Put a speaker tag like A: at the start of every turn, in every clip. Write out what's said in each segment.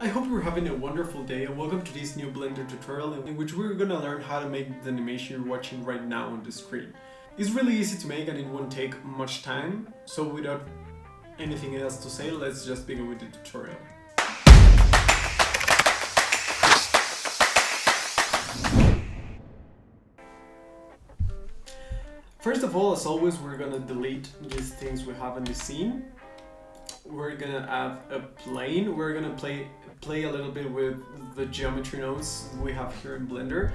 A: I hope you're having a wonderful day and welcome to this new Blender tutorial in which we're gonna learn how to make the animation you're watching right now on the screen. It's really easy to make and it won't take much time, so without anything else to say, let's just begin with the tutorial. First of all, as always, we're gonna delete these things we have in the scene. We're gonna add a plane. We're gonna play a little bit with the geometry nodes we have here in Blender.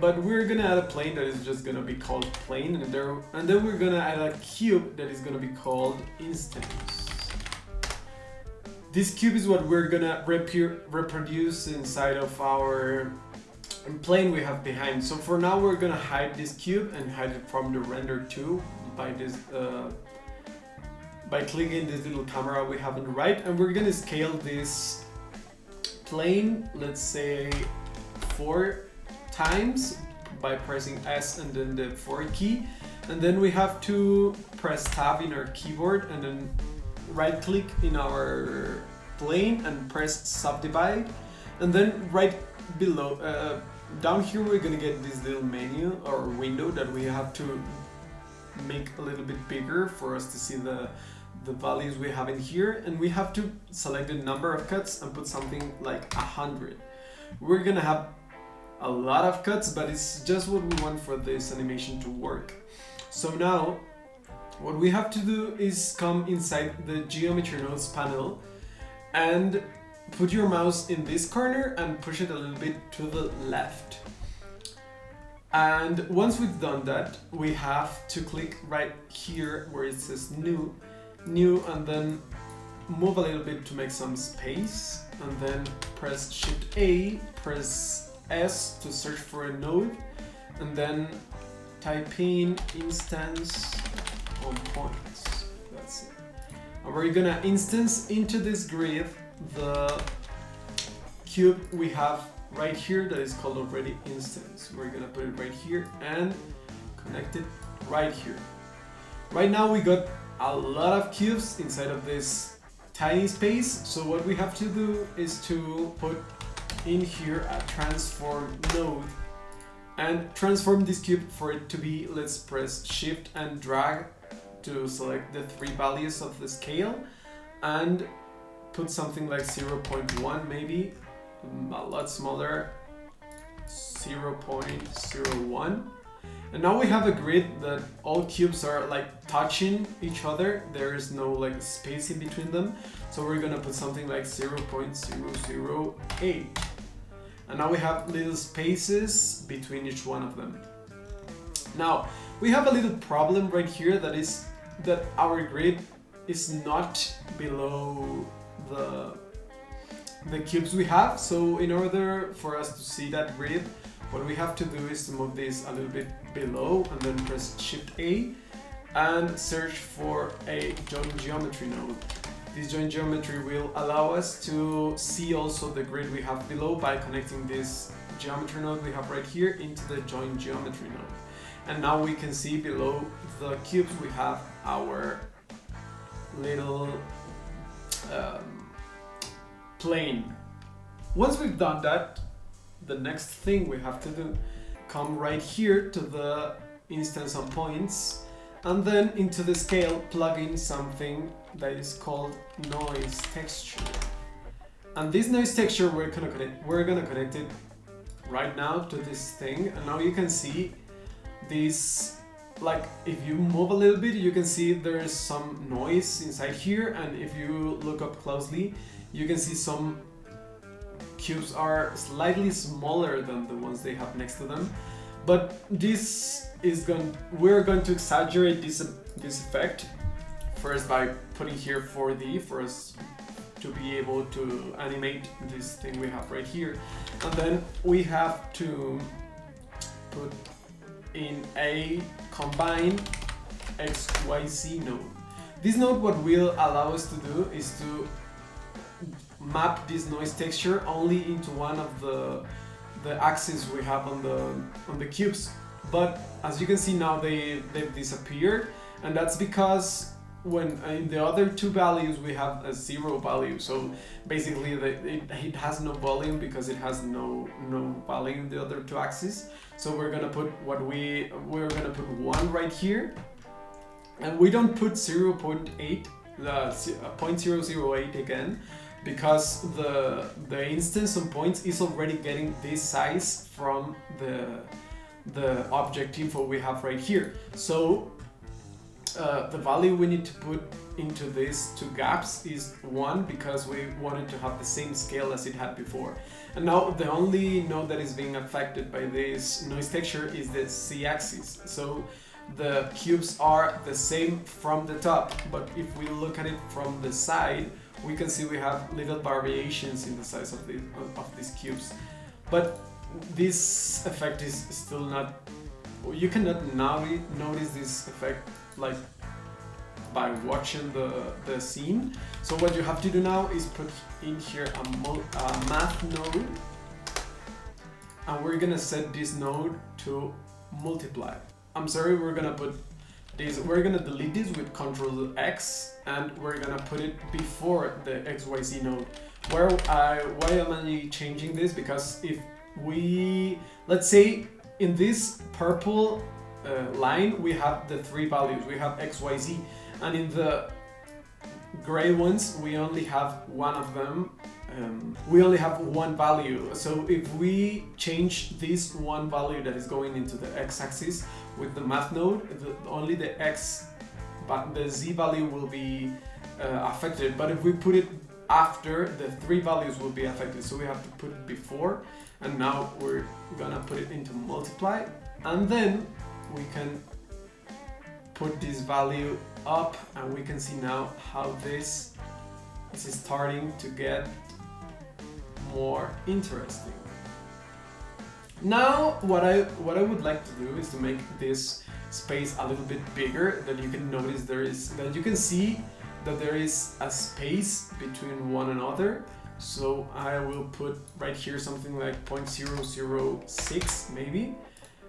A: But we're gonna add a plane that is just gonna be called plane, and then we're gonna add a cube that is gonna be called instance. This cube is what we're gonna reproduce inside of our plane we have behind. So for now, we're gonna hide this cube and hide it from the render too by clicking this little camera we have on the right, and we're gonna scale this plane, let's say 4 times by pressing S and then the 4 key, and then we have to press tab in our keyboard and then right click in our plane and press subdivide, and then right below down here we're gonna get this little menu or window that we have to make a little bit bigger for us to see the values we have in here, and we have to select the number of cuts and put something like 100. We're gonna have a lot of cuts, but it's just what we want for this animation to work. So now what we have to do is come inside the geometry nodes panel and put your mouse in this corner and push it a little bit to the left. And once we've done that, we have to click right here where it says new, and then move a little bit to make some space, and then press Shift A, press S to search for a node, and then type in instance on points. That's it. And we're gonna instance into this grid the cube we have right here that is called already instance. We're gonna put it right here and connect it right here. Right now we got a lot of cubes inside of this tiny space, so what we have to do is to put in here a transform node and transform this cube for it to be, let's press shift and drag to select the 3 values of the scale and put something like 0.1, maybe a lot smaller, 0.01. And now we have a grid that all cubes are like touching each other. There is no like space in between them. So we're gonna put something like 0.008. And now we have little spaces between each one of them. Now we have a little problem right here, that is that our grid is not below the cubes we have. So in order for us to see that grid, what we have to do is to move this a little bit below and then press Shift A and search for a join geometry node. This join geometry will allow us to see also the grid we have below by connecting this geometry node we have right here into the join geometry node. And now we can see below the cubes we have our little plane. Once we've done that, the next thing we have to do, come right here to the instance on points, and then into the scale plug in something that is called noise texture. And this noise texture we're gonna connect it right now to this thing, and now you can see this, like if you move a little bit you can see there is some noise inside here, and if you look up closely you can see some cubes are slightly smaller than the ones they have next to them. But we're going to exaggerate this effect first by putting here 4D for us to be able to animate this thing we have right here. And then we have to put in a combine XYZ node. This node, what will allow us to do is to map this noise texture only into one of the axes we have on the cubes. But as you can see now they've disappeared, and that's because when in the other two values we have a 0 value, so basically it has no volume because it has no value in the other two axes. So we're gonna put we're gonna put 1 right here, and we don't put 0.8 0.008 again, because the instance on points is already getting this size from the object info we have right here. So the value we need to put into these two gaps is 1, because we wanted to have the same scale as it had before. And now the only node that is being affected by this noise texture is the z-axis. So the cubes are the same from the top, but if we look at it from the side, we can see we have little variations in the size of these cubes. But this effect is still not, you cannot now notice this effect like by watching the scene. So what you have to do now is put in here a math node, and we're gonna set this node to multiply. I'm sorry, we're gonna put this, we're gonna delete this with Ctrl X, and we're gonna put it before the XYZ node. Why am I changing this? Because if we, let's say in this purple line we have the 3 values, we have XYZ, and in the gray ones we only have one of them, we only have one value. So if we change this one value that is going into the x-axis with the math node, only the z value will be affected, but if we put it after, the 3 values will be affected. So we have to put it before, and now we're gonna put it into multiply, and then we can put this value up, and we can see now how this is starting to get more interesting. Now what I would like to do is to make this space a little bit bigger, that you can notice that you can see that there is a space between one another. So I will put right here something like 0.006 maybe,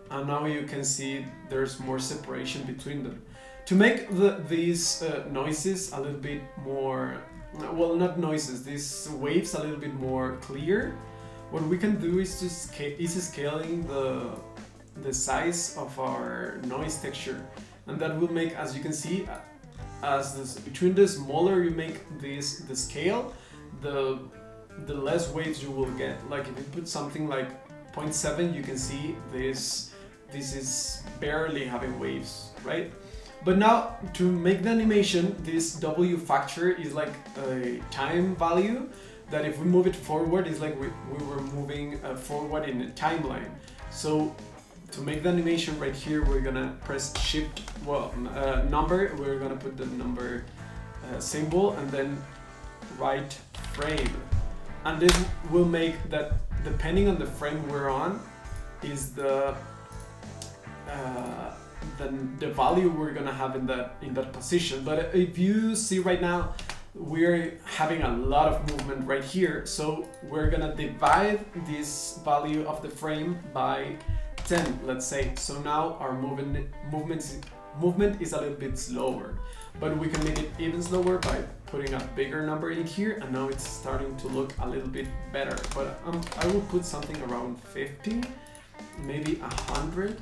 A: and now you can see there's more separation between them. To make these noises a little bit more, well, not noises, these waves a little bit more clear, what we can do is scaling the size of our noise texture, and that will make, as you can see, between the smaller you make the scale, the less waves you will get. Like if you put something like 0.7, you can see this is barely having waves, right? But now to make the animation, this W factor is like a time value that if we move it forward, is like we were moving forward in a timeline. So to make the animation right here, we're gonna press shift, number, we're gonna put the number symbol, and then right frame. And this will make that, depending on the frame we're on, is the value we're gonna have in that position. But if you see right now, we're having a lot of movement right here, so we're gonna divide this value of the frame by 10, let's say. So now our movement is a little bit slower, but we can make it even slower by putting a bigger number in here, and now it's starting to look a little bit better. But I will put something around 50, maybe 100.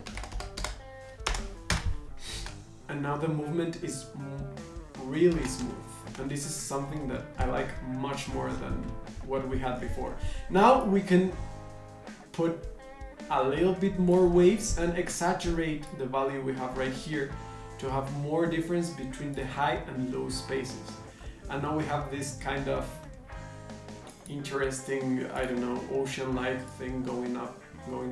A: And now the movement is really smooth, and this is something that I like much more than what we had before. Now we can put a little bit more waves and exaggerate the value we have right here to have more difference between the high and low spaces. And now we have this kind of interesting, I don't know, ocean-like thing going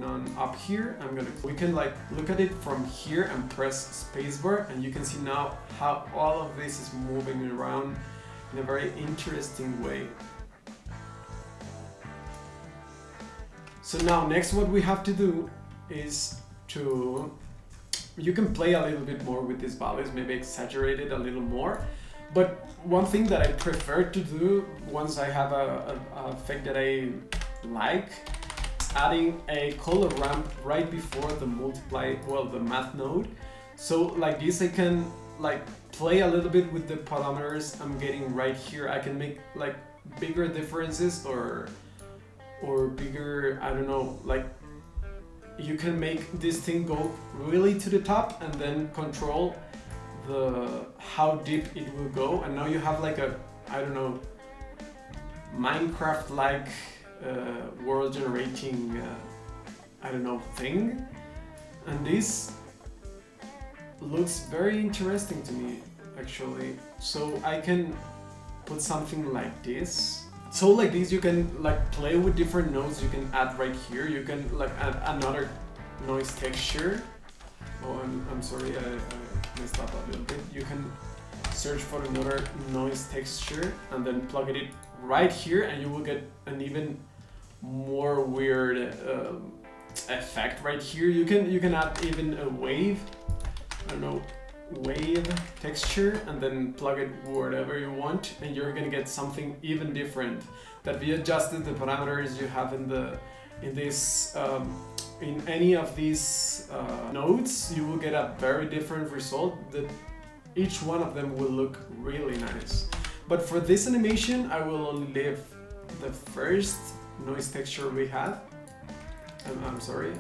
A: on up here. We can like look at it from here and press spacebar, and you can see now how all of this is moving around in a very interesting way. So now next what we have to do is you can play a little bit more with these values, maybe exaggerate it a little more. But one thing that I prefer to do once I have a effect that I like, adding a color ramp right before the the math node. So like this, I can like play a little bit with the parameters I'm getting right here. I can make like bigger differences or bigger, I don't know, like you can make this thing go really to the top and then control how deep it will go, and now you have like a, I don't know, Minecraft like world generating I don't know thing, and this looks very interesting to me actually. So I can put something like this. So like this you can like play with different nodes. You can add right here, you can like add another noise texture. Oh, I'm sorry, I messed up a little bit. You can search for another noise texture and then plug it right here, and you will get an even more weird effect right here. You can add even a wave, I don't know, wave texture, and then plug it wherever you want, and you're gonna get something even different. That we adjusted the parameters you have in any of these nodes, you will get a very different result. That each one of them will look really nice. But for this animation, I will only leave the first noise texture we have. I'm sorry,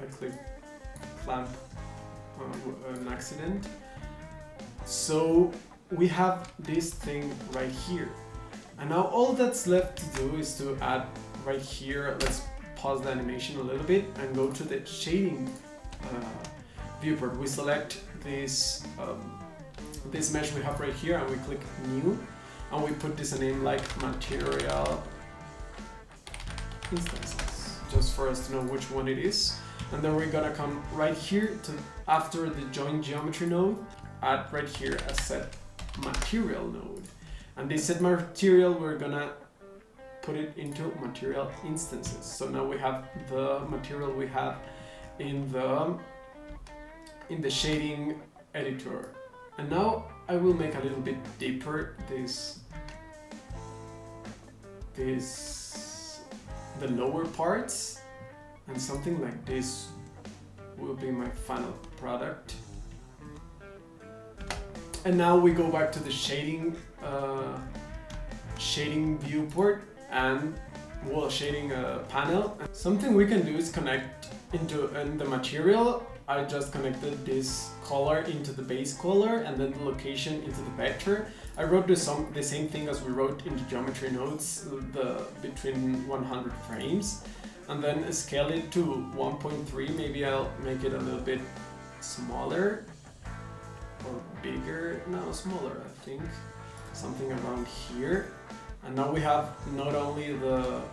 A: I clicked clamp an accident. So we have this thing right here. And now all that's left to do is to add right here. Let's pause the animation a little bit and go to the shading viewport. We select this mesh we have right here, and we click new, and we put this name like material instances, just for us to know which one it is. And then we're gonna come right here to, after the join geometry node, add right here a set material node. And this set material, we're gonna put it into material instances. So now we have the material we have in the shading editor. And now I will make a little bit deeper the lower parts, and something like this will be my final product. And now we go back to the shading viewport and shading panel. Something we can do is connect into the material. I just connected this color into the base color and then the location into the vector. I wrote the same thing as we wrote in the geometry nodes, between 100 frames, and then scale it to 1.3. Maybe I'll make it a little bit smaller or bigger. No, smaller, I think. Something around here. And now we have not only the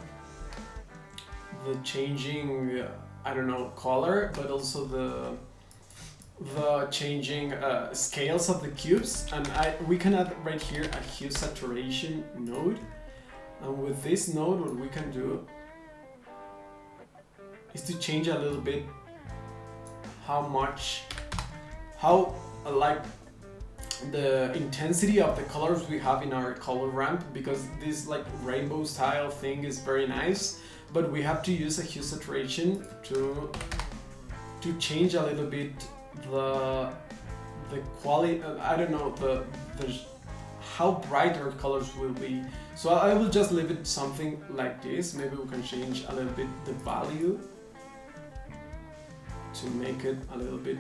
A: changing, I don't know, color, but also the changing scales of the cubes. And we can add right here a hue saturation node. And with this node, what we can do is to change a little bit how the intensity of the colors we have in our color ramp, because this like rainbow style thing is very nice, but we have to use a hue saturation to change a little bit the quality. I don't know, the how bright our colors will be. So I will just leave it something like this. Maybe we can change a little bit the value to make it a little bit.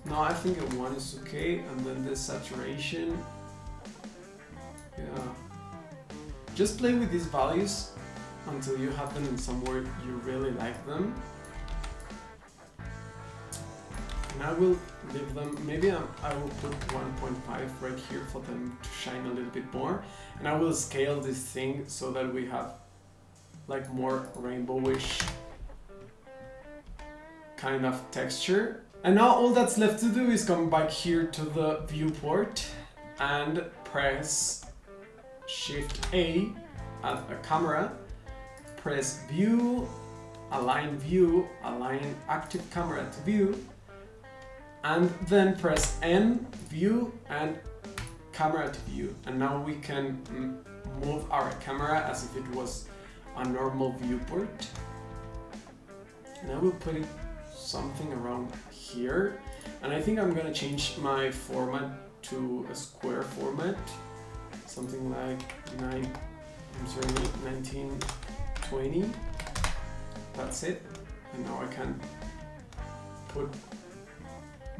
A: No, I think a 1 is okay, and then the saturation. Yeah. Just play with these values until you have them in somewhere you really like them. And I will leave them, maybe I will put 1.5 right here for them to shine a little bit more. And I will scale this thing so that we have like more rainbowish kind of texture. And now all that's left to do is come back here to the viewport and press Shift A, add a camera, press view, align active camera to view, and then press N, view, and camera to view. And now we can move our camera as if it was a normal viewport. And I will put it something around here. And I think I'm gonna change my format to a square format, something like 1920. That's it. And now I can put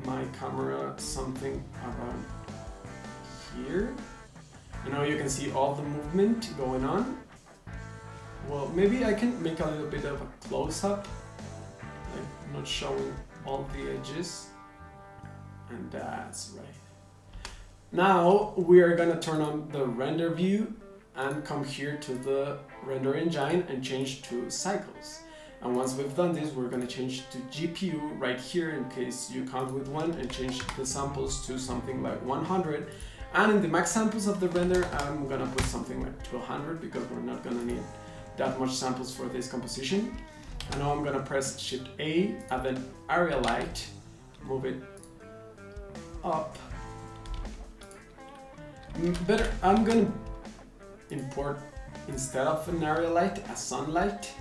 A: my camera something around here. And now you can see all the movement going on. Well, maybe I can make a little bit of a close-up, like not showing all the edges. And that's right. Now we are gonna turn on the render view and come here to the render engine and change to cycles. And once we've done this, we're gonna change to GPU right here in case you count with 1 and change the samples to something like 100. And in the max samples of the render, I'm gonna put something like 200 because we're not gonna need that much samples for this composition. And now I'm gonna press Shift A, add an area light, move it up. Better, I'm gonna import, instead of an area light, a sunlight.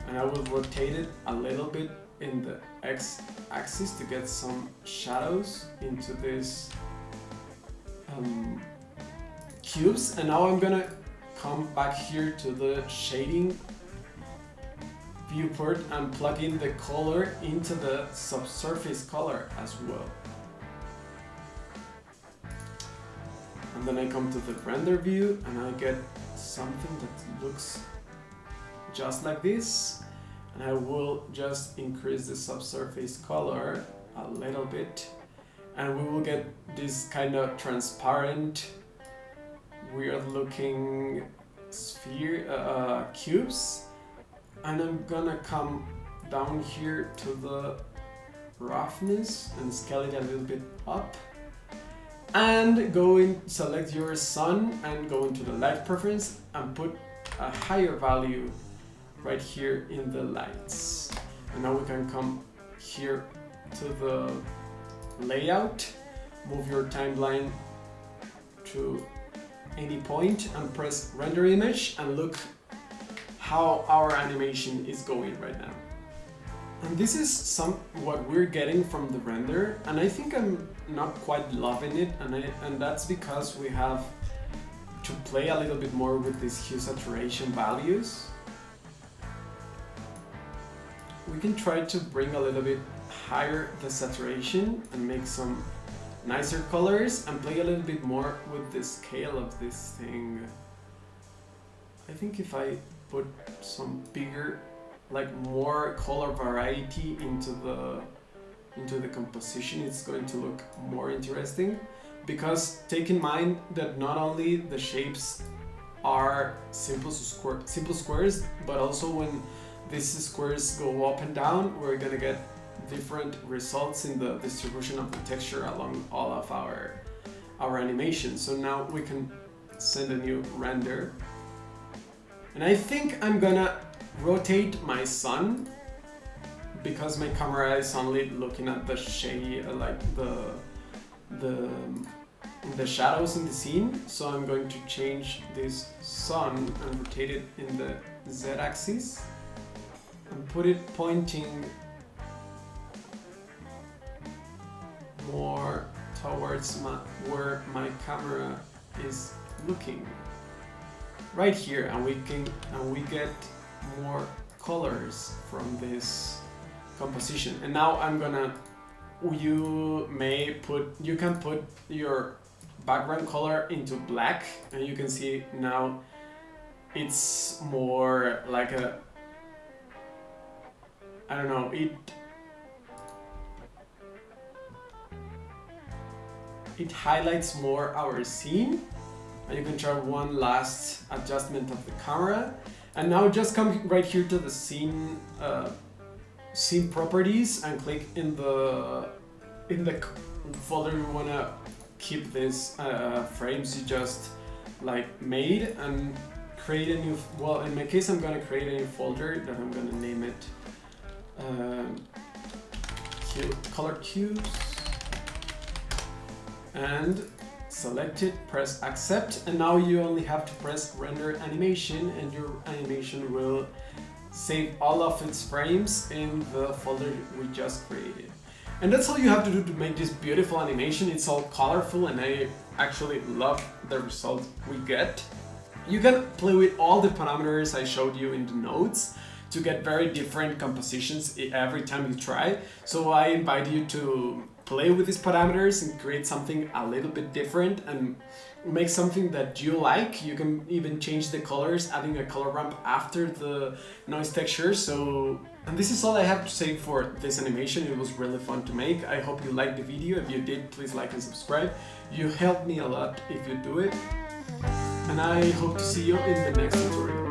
A: And I will rotate it a little bit in the x-axis to get some shadows into these cubes. And now I'm gonna come back here to the shading viewport and plug in the color into the subsurface color as well. And then I come to the render view and I get something that looks just like this. And I will just increase the subsurface color a little bit. And we will get this kind of transparent, weird looking sphere, cubes. And I'm gonna come down here to the roughness and scale it a little bit up. And select your sun and go into the light preference and put a higher value right here in the lights. And now we can come here to the layout, move your timeline to any point and press render image and look how our animation is going right now. And this is what we're getting from the render, and I think I'm not quite loving it, and that's because we have to play a little bit more with these hue saturation values. We can try to bring a little bit higher the saturation and make some nicer colors and play a little bit more with the scale of this thing. I think if I put some bigger, like more color variety into the composition, it's going to look more interesting. Because take in mind that not only the shapes are simple squares, but also when these squares go up and down, we're gonna get different results in the distribution of the texture along all of our animation. So now we can send a new render. And I think I'm gonna rotate my sun because my camera is only looking at the shade, like the shadows in the scene. So I'm going to change this sun and rotate it in the z-axis and put it pointing more towards where my camera is looking. Right here, and we get more colors from this composition. And now you can put your background color into black, and you can see now it's more like a, I don't know, it highlights more our scene. And you can try one last adjustment of the camera. And now just come right here to the scene properties and click in the folder you wanna keep these frames you just like made, and create a new, well, in my case I'm gonna create a new folder that I'm gonna name it color cubes, and select it, press accept, and now you only have to press render animation and your animation will save all of its frames in the folder we just created. And that's all you have to do to make this beautiful animation. It's all colorful and I actually love the result we get. You can play with all the parameters I showed you in the notes to get very different compositions every time you try. So I invite you to play with these parameters and create something a little bit different and make something that you like. You can even change the colors, adding a color ramp after the noise texture. And this is all I have to say for this animation. It was really fun to make. I hope you liked the video. If you did, please like and subscribe. You help me a lot if you do it. And I hope to see you in the next tutorial.